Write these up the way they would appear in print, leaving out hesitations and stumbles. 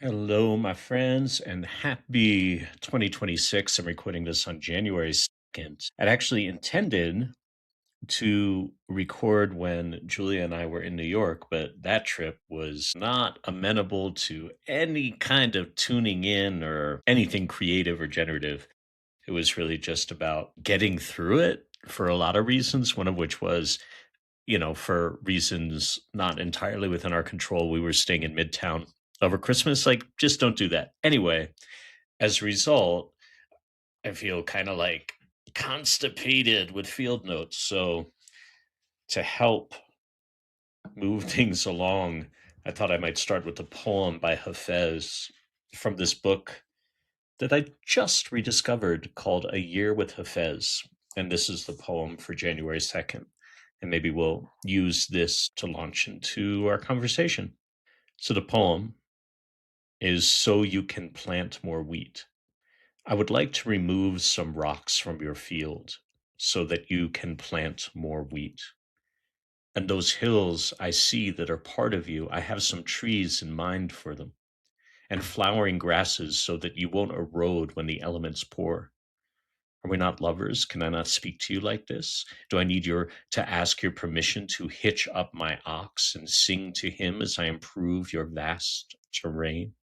Hello, my friends, and happy 2026. I'm recording this on January 2nd. I'd actually intended to record when Julia and I were in New York, but that trip was not amenable to any kind of tuning in or anything creative or generative. It was really just about getting through it for a lot of reasons, one of which was, for reasons not entirely within our control. We were staying in Midtown over Christmas. Like, just don't do that. Anyway, as a result, I feel kind of like constipated with field notes. So, to help move things along, I thought I might start with a poem by Hafez from this book that I just rediscovered called A Year with Hafez. And this is the poem for January 2nd. And maybe we'll use this to launch into our conversation. So the poem is So You Can Plant More Wheat. I would like to remove some rocks from your field so that you can plant more wheat. And those hills I see that are part of you, I have some trees in mind for them, and flowering grasses so that you won't erode when the elements pour. Are we not lovers? Can I not speak to you like this? Do I need to ask your permission to hitch up my ox and sing to him as I improve your vast terrain?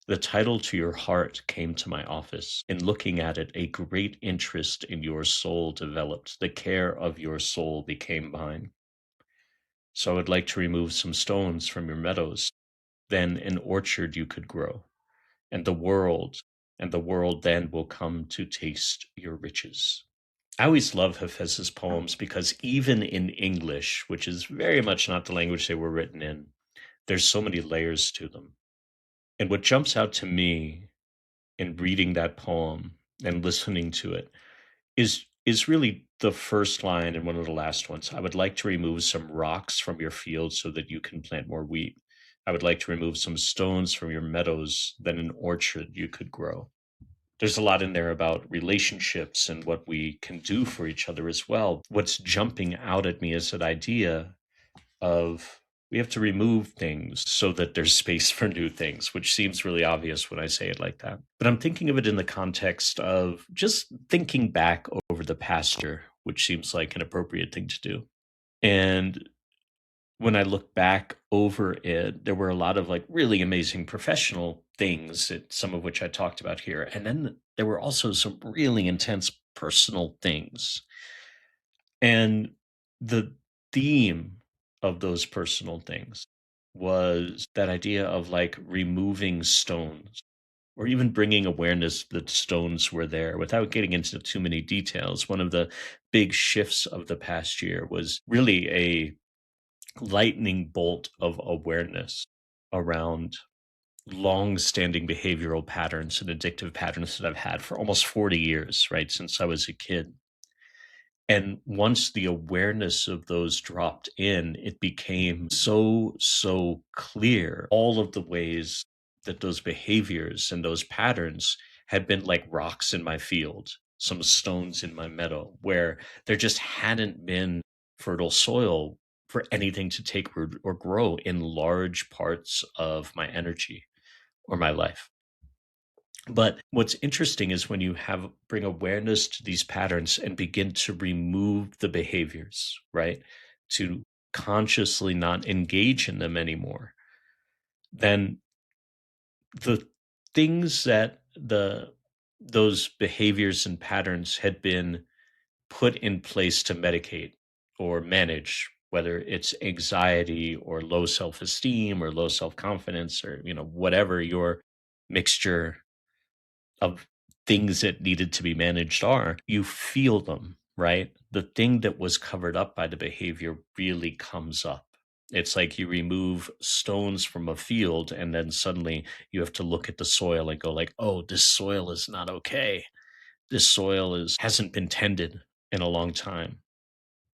The title to your heart came to my office. In looking at it, a great interest in your soul developed. The care of your soul became mine. So I would like to remove some stones from your meadows. Then an orchard you could grow, and the world then will come to taste your riches. I always love Hafez's poems because even in English, which is very much not the language they were written in, there's so many layers to them. And what jumps out to me in reading that poem and listening to it is really the first line and one of the last ones. I would like to remove some rocks from your field so that you can plant more wheat. I would like to remove some stones from your meadows, then an orchard you could grow. There's a lot in there about relationships and what we can do for each other as well. What's jumping out at me is that idea of we have to remove things so that there's space for new things, which seems really obvious when I say it like that. But I'm thinking of it in the context of just thinking back over the past year, which seems like an appropriate thing to do. And when I look back over it, there were a lot of like really amazing professional things, some of which I talked about here. And then there were also some really intense personal things. And the theme of those personal things was that idea of like removing stones or even bringing awareness that stones were there without getting into too many details. One of the big shifts of the past year was really a lightning bolt of awareness around long-standing behavioral patterns and addictive patterns that I've had for almost 40 years, right, since I was a kid. And once the awareness of those dropped in, it became so clear all of the ways that those behaviors and those patterns had been like rocks in my field, some stones in my meadow, where there just hadn't been fertile soil for anything to take root or grow in large parts of my energy or my life. But what's interesting is when you bring awareness to these patterns and begin to remove the behaviors, right? To consciously not engage in them anymore, then the things that those behaviors and patterns had been put in place to medicate or manage, whether it's anxiety or low self-esteem or low self-confidence or whatever your mixture of things that needed to be managed are, you feel them, right? The thing that was covered up by the behavior really comes up. It's like you remove stones from a field and then suddenly you have to look at the soil and go like, "Oh, this soil is not okay. This soil is hasn't been tended in a long time.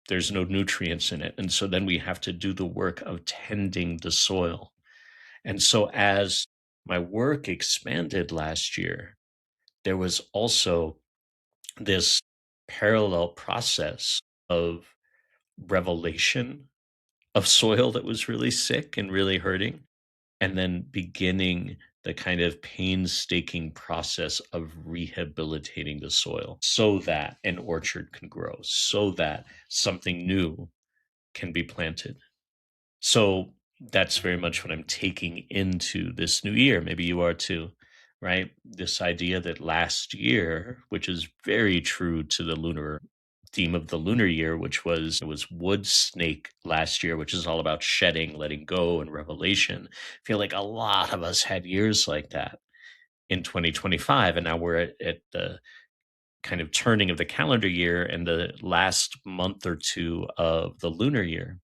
There's no nutrients in it." And so then we have to do the work of tending the soil. And so as my work expanded last year, there was also this parallel process of revelation of soil that was really sick and really hurting. and then beginning the kind of painstaking process of rehabilitating the soil so that an orchard can grow, so that something new can be planted. So that's very much what I'm taking into this new year. Maybe you are too, right? This idea that last year, which is very true to the lunar theme of the lunar year, which was it was wood snake last year, which is all about shedding, letting go, and revelation. I feel like a lot of us had years like that in 2025, and now we're at the kind of turning of the calendar year and the last month or two of the lunar year.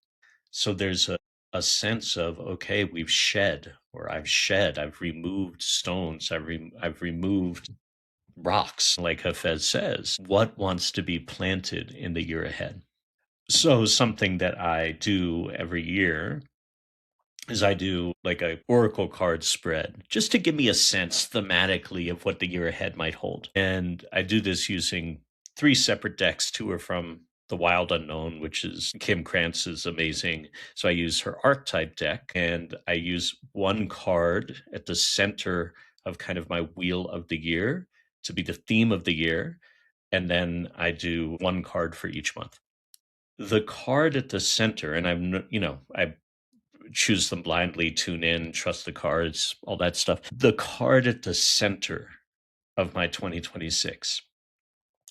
So there's a sense of, okay, we've shed, or I've shed, I've removed stones, I've removed rocks, like Hafez says. What wants to be planted in the year ahead? So something that I do every year is I do like a oracle card spread just to give me a sense thematically of what the year ahead might hold. And I do this using three separate decks. Two are from the Wild Unknown, which is Kim Krantz's amazing. So I use her archetype deck, and I use one card at the center of kind of my wheel of the year to be the theme of the year. And then I do one card for each month. The card at the center, and I choose them blindly, tune in, trust the cards, all that stuff. The card at the center of my 2026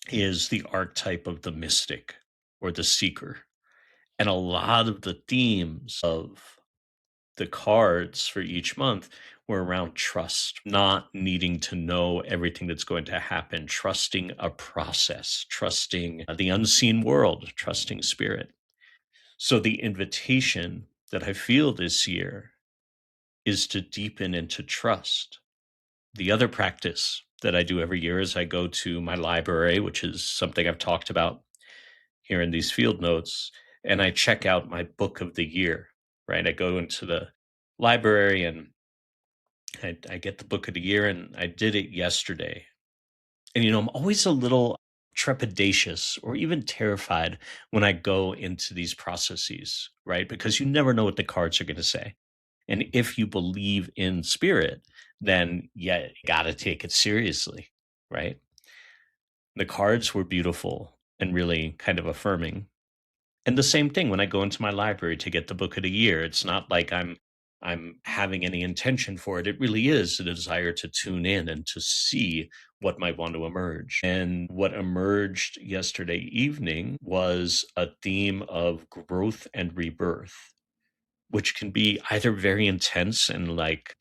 is the archetype of the mystic or the seeker. And a lot of the themes of the cards for each month were around trust, not needing to know everything that's going to happen, trusting a process, trusting the unseen world, trusting spirit. So the invitation that I feel this year is to deepen into trust. The other practice that I do every year is I go to my library, which is something I've talked about here in these field notes, and I check out my book of the year, right? I go into the library and I get the book of the year, and I did it yesterday. And, I'm always a little trepidatious or even terrified when I go into these processes, right? Because you never know what the cards are going to say. And if you believe in spirit, then yeah, you got to take it seriously, right? The cards were beautiful and really kind of affirming. And the same thing when I go into my library to get the book of the year, it's not like I'm having any intention for it. It really is a desire to tune in and to see what might want to emerge. And what emerged yesterday evening was a theme of growth and rebirth, which can be either very intense and like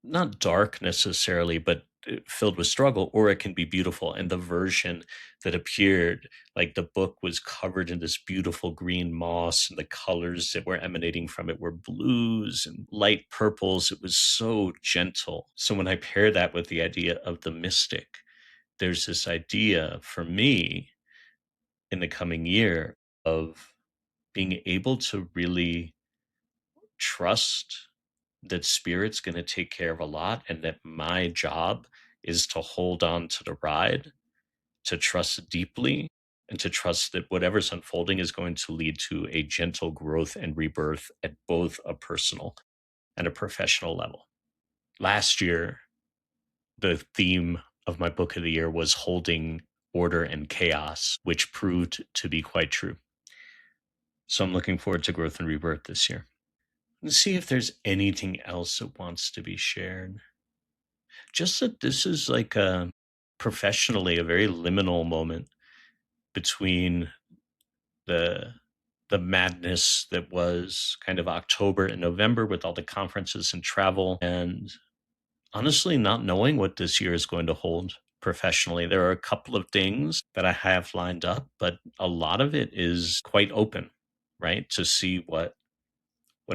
not dark necessarily, but filled with struggle, or it can be beautiful. And the version that appeared, like the book was covered in this beautiful green moss, and the colors that were emanating from it were blues and light purples. It was so gentle. So when I pair that with the idea of the mystic, there's this idea for me in the coming year of being able to really trust that spirit's going to take care of a lot, and that my job is to hold on to the ride, to trust deeply, and to trust that whatever's unfolding is going to lead to a gentle growth and rebirth at both a personal and a professional level. Last year, the theme of my book of the year was holding order and chaos, which proved to be quite true. So I'm looking forward to growth and rebirth this year. Let's see if there's anything else that wants to be shared. Just that this is like professionally a very liminal moment between the the madness that was kind of October and November with all the conferences and travel, and honestly not knowing what this year is going to hold professionally. There are a couple of things that I have lined up, but a lot of it is quite open, right? To see what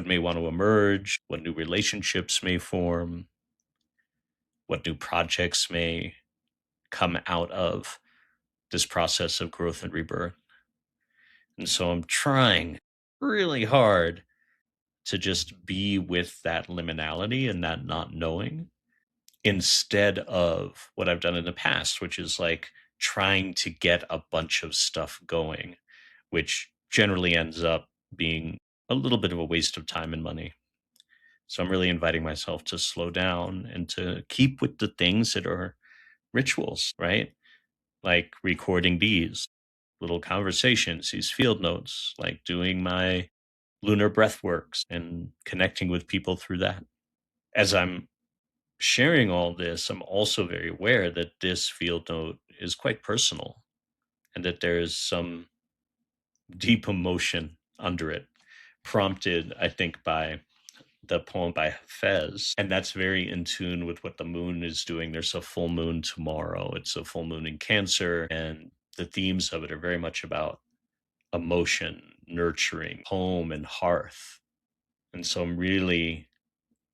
may want to emerge, what new relationships may form, what new projects may come out of this process of growth and rebirth. And so I'm trying really hard to just be with that liminality and that not knowing, instead of what I've done in the past, which is like trying to get a bunch of stuff going, which generally ends up being a little bit of a waste of time and money. So I'm really inviting myself to slow down and to keep with the things that are rituals, right? Like recording these little conversations, these field notes, like doing my lunar breathworks and connecting with people through that. As I'm sharing all this, I'm also very aware that this field note is quite personal and that there's some deep emotion under it, prompted, I think, by the poem by Hafez. And that's very in tune with what the moon is doing. There's a full moon tomorrow, it's a full moon in Cancer. And the themes of it are very much about emotion, nurturing, home, and hearth. And so I'm really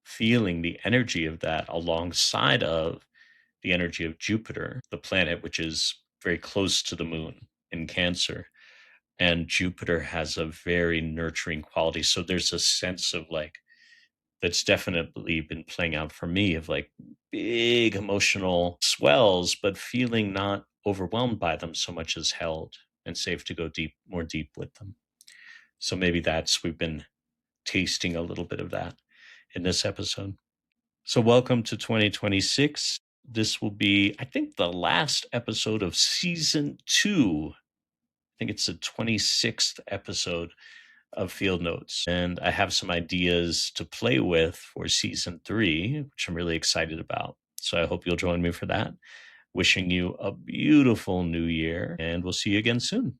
feeling the energy of that alongside of the energy of Jupiter, the planet, which is very close to the moon in Cancer. And Jupiter has a very nurturing quality. So there's a sense of like, that's definitely been playing out for me of like big emotional swells, but feeling not overwhelmed by them so much as held and safe to go deep, more deep with them. So maybe we've been tasting a little bit of that in this episode. So welcome to 2026. This will be, I think, the last episode of season 2. I think it's the 26th episode of Field Notes. And I have some ideas to play with for season 3, which I'm really excited about. So I hope you'll join me for that. Wishing you a beautiful new year, and we'll see you again soon.